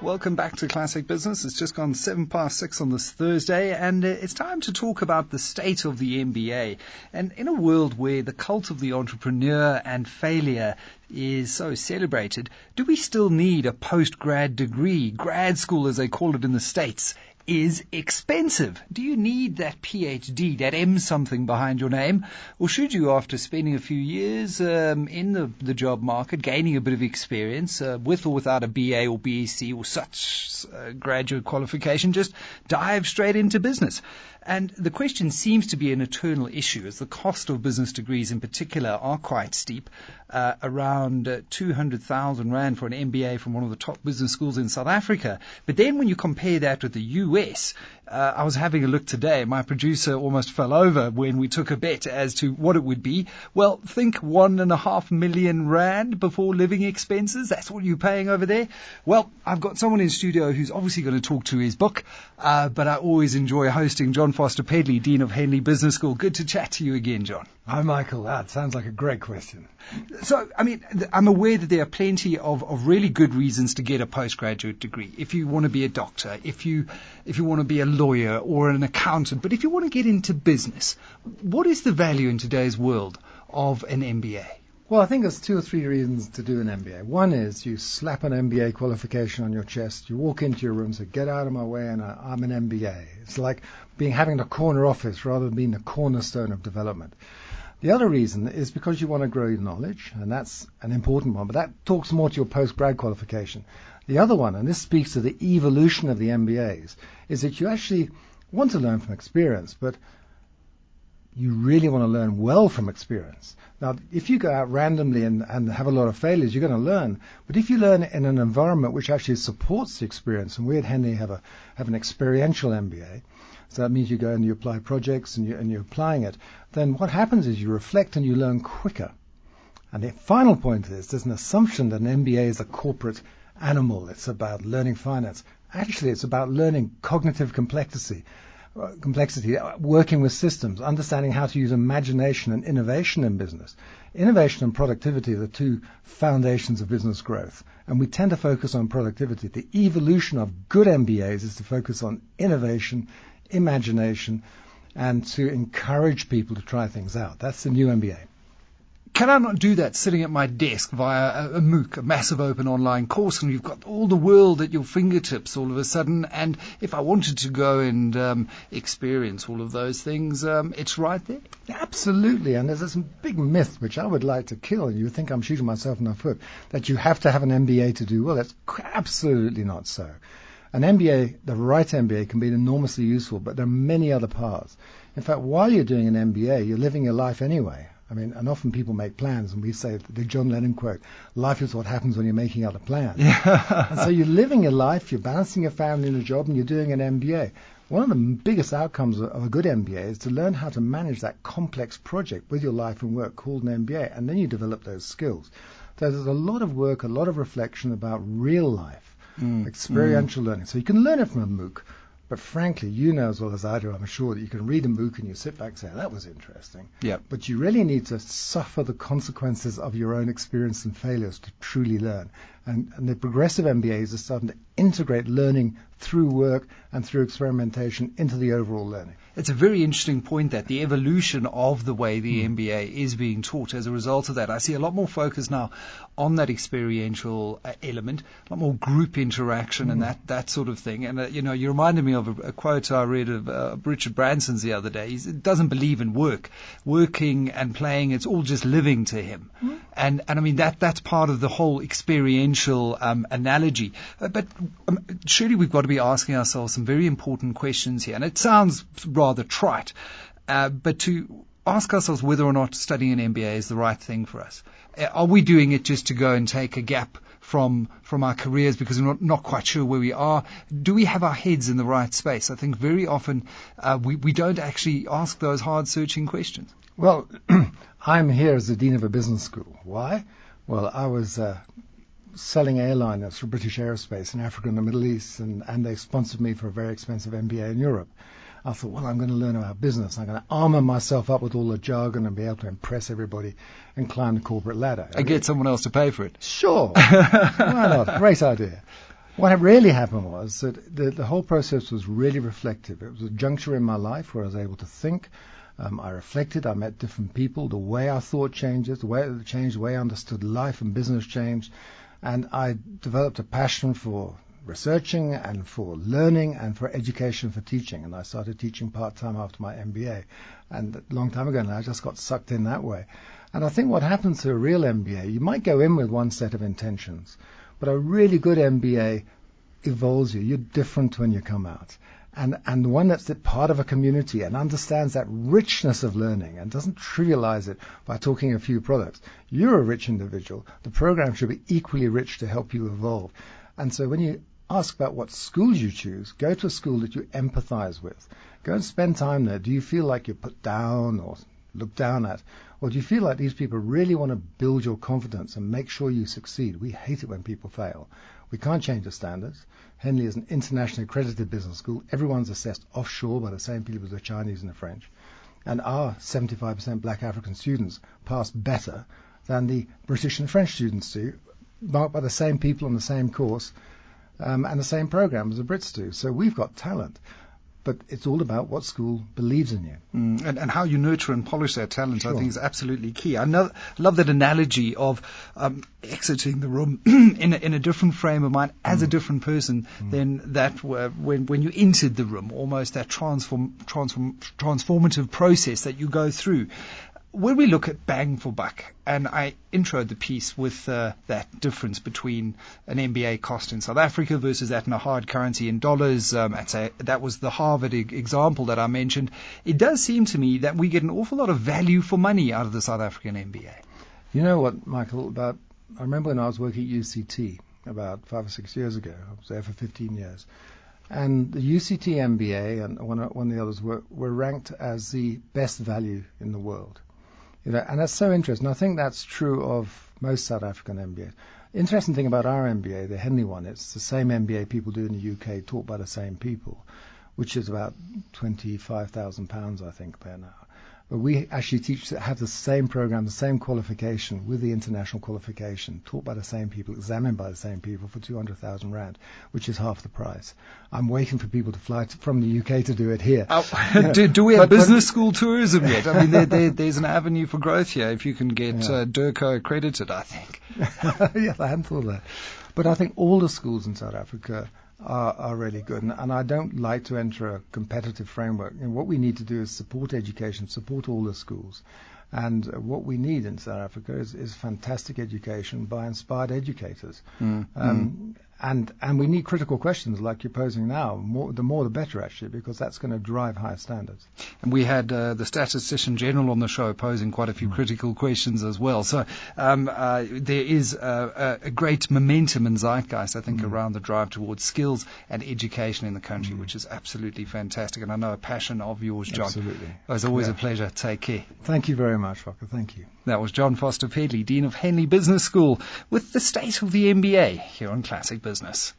Welcome back to Classic Business. It's just gone 6:07 on this Thursday, and it's time to talk about the state of the MBA. And in a world where the cult of the entrepreneur and failure is so celebrated, do we still need a post-grad degree? Grad school, as they call it in the States, is expensive. Do you need that PhD, that M something behind your name? Or should you, after spending a few years in the job market, gaining a bit of experience, with or without a BA or BSc or such graduate qualification, just dive straight into business? And the question seems to be an eternal issue, as the cost of business degrees in particular are quite steep, around 200,000 Rand for an MBA from one of the top business schools in South Africa. But then when you compare that with the US, I was having a look today. My producer almost fell over when we took a bet as to what it would be. Well, think 1.5 million Rand before living expenses. That's what you're paying over there. Well, I've got someone in studio who's obviously going to talk to his book, but I always enjoy hosting John Foster-Pedley, Dean of Henley Business School. Good to chat to you again, John. Hi, Michael. That sounds like a great question. So, I mean, I'm aware that there are plenty of really good reasons to get a postgraduate degree. If you want to be a doctor, if you want to be a lawyer or an accountant, but if you want to get into business, what is the value in today's world of an MBA? Well, I think there's 2 or 3 reasons to do an MBA. One is you slap an MBA qualification on your chest, you walk into your room and say, get out of my way, and I'm an MBA. It's like having a corner office rather than being the cornerstone of development. The other reason is because you want to grow your knowledge, and that's an important one, but that talks more to your post-grad qualification. The other one, and this speaks to the evolution of the MBAs, is that you actually want to learn from experience, but you really want to learn well from experience. Now, if you go out randomly and have a lot of failures, you're going to learn. But if you learn in an environment which actually supports the experience, and we at Henley have an experiential MBA, so that means you go and you apply projects and you're applying it, then what happens is you reflect and you learn quicker. And the final point is there's an assumption that an MBA is a corporate animal. It's about learning finance. Actually, it's about learning cognitive complexity, working with systems, understanding how to use imagination and innovation in business. Innovation and productivity are the 2 foundations of business growth, and we tend to focus on productivity. The evolution of good MBAs is to focus on innovation, imagination, and to encourage people to try things out. That's the new MBA. Can I not do that sitting at my desk via a MOOC, a massive open online course, and you've got all the world at your fingertips all of a sudden, and if I wanted to go and experience all of those things, it's right there? Absolutely, and there's this big myth which I would like to kill, and you would think I'm shooting myself in the foot, that you have to have an MBA to do well. That's absolutely not so. An MBA, the right MBA, can be enormously useful, but there are many other paths. In fact, while you're doing an MBA, you're living your life anyway. I mean, and often people make plans, and we say the John Lennon quote, life is what happens when you're making out a plan. Yeah. And so you're living your life, you're balancing your family and a job, and you're doing an MBA. One of the biggest outcomes of a good MBA is to learn how to manage that complex project with your life and work called an MBA, and then you develop those skills. So there's a lot of work, a lot of reflection about real life, experiential learning. So you can learn it from a MOOC. But frankly, you know as well as I do, I'm sure, that you can read a MOOC and you sit back and say, that was interesting. Yep. But you really need to suffer the consequences of your own experience and failures to truly learn. And the progressive MBAs are starting to integrate learning through work and through experimentation into the overall learning. It's a very interesting point, that the evolution of the way the MBA is being taught as a result of that. I see a lot more focus now on that experiential element, a lot more group interaction and that sort of thing. And, you reminded me of a quote I read of Richard Branson's the other day. He doesn't believe in working and playing. It's all just living to him. And I mean, that's part of the whole experiential analogy. But surely we've got to be asking ourselves some very important questions here. And it sounds rather trite, but to ask ourselves whether or not studying an MBA is the right thing for us. Are we doing it just to go and take a gap from our careers because we're not quite sure where we are? Do we have our heads in the right space? I think very often we don't actually ask those hard searching questions. Well, I'm here as the Dean of a business school. Why? Well, I was selling airliners for British Aerospace in Africa and the Middle East, and they sponsored me for a very expensive MBA in Europe. I thought, well, I'm going to learn about business. I'm going to armor myself up with all the jargon and be able to impress everybody and climb the corporate ladder. And get someone else to pay for it. Sure. Why not? Great idea. What really happened was that the whole process was really reflective. It was a juncture in my life where I was able to think. I reflected. I met different people. The way I thought changes, the way it changed, the way I understood life and business changed. And I developed a passion for researching and for learning and for education, for teaching. And I started teaching part-time after my MBA. And a long time ago now, I just got sucked in that way. And I think what happens to a real MBA, you might go in with one set of intentions, but a really good MBA evolves you. You're different when you come out. And the one that's part of a community and understands that richness of learning and doesn't trivialize it by talking a few products. You're a rich individual. The program should be equally rich to help you evolve. And so when you ask about what schools you choose, go to a school that you empathize with. Go and spend time there. Do you feel like you're put down or looked down at? Or do you feel like these people really want to build your confidence and make sure you succeed? We hate it when people fail. We can't change the standards. Henley is an internationally accredited business school. Everyone's assessed offshore by the same people as the Chinese and the French. And our 75% black African students pass better than the British and French students do, marked by the same people on the same course and the same program as the Brits do. So we've got talent. But it's all about what school believes in you. And how you nurture and polish that talent, Sure. I think, is absolutely key. I love that analogy of exiting the room in a different frame of mind as a different person than that when you entered the room, almost that transformative process that you go through. When we look at bang for buck, and I introed the piece with that difference between an MBA cost in South Africa versus that in a hard currency in dollars, I'd say that was the Harvard example that I mentioned. It does seem to me that we get an awful lot of value for money out of the South African MBA. You know what, Michael, I remember when I was working at UCT about 5 or 6 years ago. I was there for 15 years. And the UCT MBA and one of the others were ranked as the best value in the world. You know, and that's so interesting. I think that's true of most South African MBAs. Interesting thing about our MBA, the Henley one, it's the same MBA people do in the UK, taught by the same people, which is about £25,000, I think, there now. But we actually have the same program, the same qualification with the international qualification, taught by the same people, examined by the same people for 200,000 rand, which is half the price. I'm waiting for people to fly from the UK to do it here. Do we have business school tourism yet? I mean, there's an avenue for growth here if you can get DIRCO accredited, I think. Yes, I hadn't thought of that. But I think all the schools in South Africa are really good. And I don't like to enter a competitive framework. And what we need to do is support education, support all the schools. And what we need in South Africa is fantastic education by inspired educators. And we need critical questions like you're posing now. The more the better, actually, because that's going to drive higher standards. And we had the Statistician General on the show posing quite a few critical questions as well. So there is a great momentum and zeitgeist, I think, around the drive towards skills and education in the country, which is absolutely fantastic. And I know a passion of yours, John. Absolutely. It was always a pleasure. Take care. Thank you very much, Fokker. Thank you. That was John Foster-Pedley, Dean of Henley Business School, with the state of the MBA here on Classic Business.